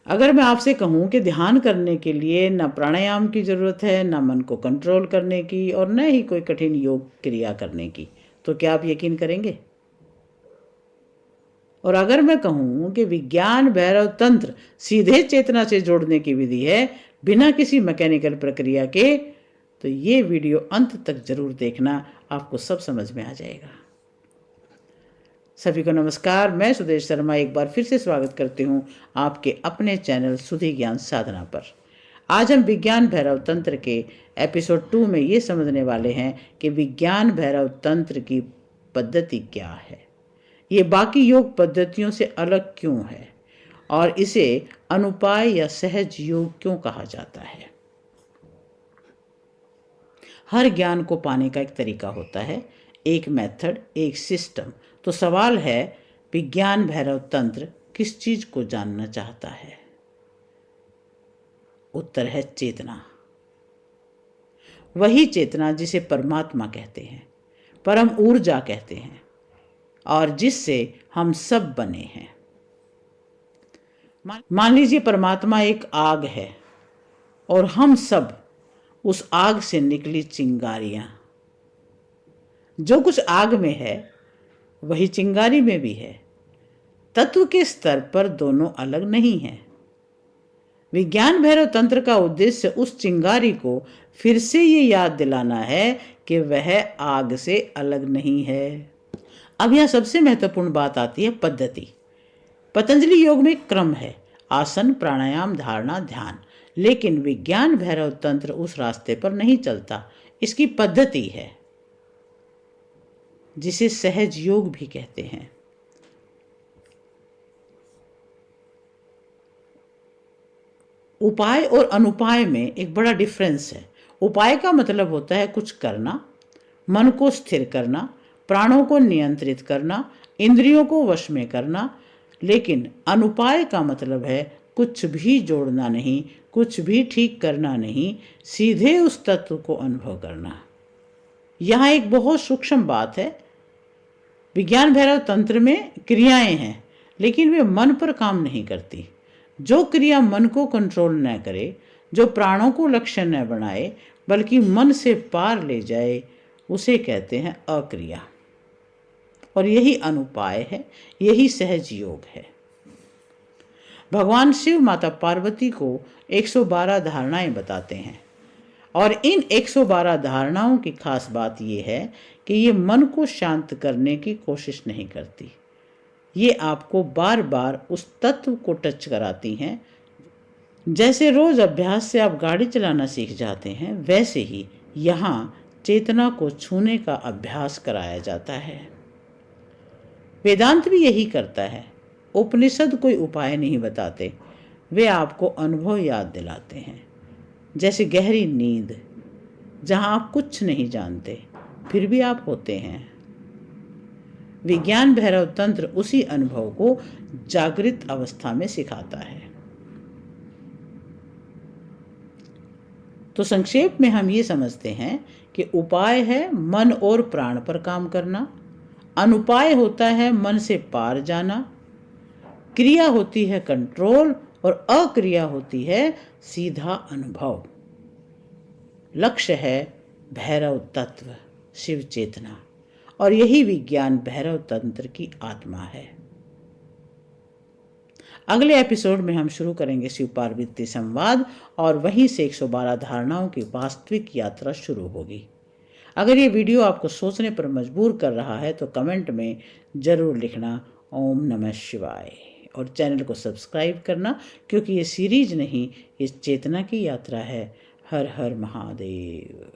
अगर मैं आपसे कहूँ कि ध्यान करने के लिए न प्राणायाम की ज़रूरत है, न मन को कंट्रोल करने की और न ही कोई कठिन योग क्रिया करने की, तो क्या आप यकीन करेंगे? और अगर मैं कहूँ कि विज्ञान भैरव तंत्र सीधे चेतना से जोड़ने की विधि है बिना किसी मैकेनिकल प्रक्रिया के, तो ये वीडियो अंत तक जरूर देखना, आपको सब समझ में आ जाएगा। सभी को नमस्कार, मैं सुदेश शर्मा एक बार फिर से स्वागत करती हूँ आपके अपने चैनल सुधी ज्ञान साधना पर। आज हम विज्ञान भैरव तंत्र के एपिसोड 2 में ये समझने वाले हैं कि विज्ञान भैरव तंत्र की पद्धति क्या है, ये बाकी योग पद्धतियों से अलग क्यों है और इसे अनुपाय या सहज योग क्यों कहा जाता है। हर ज्ञान को पाने का एक तरीका होता है, एक मेथड, एक सिस्टम। तो सवाल है, विज्ञान भैरव तंत्र किस चीज को जानना चाहता है? उत्तर है चेतना। वही चेतना जिसे परमात्मा कहते हैं, परम ऊर्जा कहते हैं और जिससे हम सब बने हैं। मान लीजिए परमात्मा एक आग है और हम सब उस आग से निकली चिंगारियां। जो कुछ आग में है वही चिंगारी में भी है। तत्व के स्तर पर दोनों अलग नहीं हैं। विज्ञान भैरव तंत्र का उद्देश्य उस चिंगारी को फिर से ये याद दिलाना है कि वह आग से अलग नहीं है। अब यह सबसे महत्वपूर्ण बात आती है पद्धति। पतंजलि योग में क्रम है, आसन, प्राणायाम, धारणा, ध्यान। लेकिन विज्ञान भैरव तंत्र उस रास्ते पर नहीं चलता। इसकी पद्धति है जिसे सहज योग भी कहते हैं। उपाय और अनुपाय में एक बड़ा डिफरेंस है। उपाय का मतलब होता है कुछ करना, मन को स्थिर करना, प्राणों को नियंत्रित करना, इंद्रियों को वश में करना। लेकिन अनुपाय का मतलब है कुछ भी जोड़ना नहीं, कुछ भी ठीक करना नहीं, सीधे उस तत्व को अनुभव करना। यहाँ एक बहुत सूक्ष्म बात है। विज्ञान भैरव तंत्र में क्रियाएं हैं, लेकिन वे मन पर काम नहीं करती। जो क्रिया मन को कंट्रोल न करे, जो प्राणों को लक्ष्य न बनाए, बल्कि मन से पार ले जाए, उसे कहते हैं अक्रिया। और यही अनुपाय है, यही सहज योग है। भगवान शिव माता पार्वती को 112 धारणाएं बताते हैं और इन 112 धारणाओं की खास बात यह है कि ये मन को शांत करने की कोशिश नहीं करती। ये आपको बार बार उस तत्व को टच कराती हैं। जैसे रोज अभ्यास से आप गाड़ी चलाना सीख जाते हैं, वैसे ही यहाँ चेतना को छूने का अभ्यास कराया जाता है। वेदांत भी यही करता है। उपनिषद कोई उपाय नहीं बताते, वे आपको अनुभव याद दिलाते हैं। जैसे गहरी नींद, जहां आप कुछ नहीं जानते फिर भी आप होते हैं। विज्ञान भैरव तंत्र उसी अनुभव को जागृत अवस्था में सिखाता है। तो संक्षेप में हम ये समझते हैं कि उपाय है मन और प्राण पर काम करना, अनुपाय होता है मन से पार जाना, क्रिया होती है कंट्रोल और अक्रिया होती है सीधा अनुभव। लक्ष्य है भैरव तत्व, शिव चेतना, और यही विज्ञान भैरव तंत्र की आत्मा है। अगले एपिसोड में हम शुरू करेंगे शिव पार्वती संवाद और वहीं से 112 धारणाओं की वास्तविक यात्रा शुरू होगी। अगर ये वीडियो आपको सोचने पर मजबूर कर रहा है तो कमेंट में जरूर लिखना ओम नमः शिवाय और चैनल को सब्सक्राइब करना, क्योंकि ये सीरीज नहीं, ये चेतना की यात्रा है। हर हर महादेव।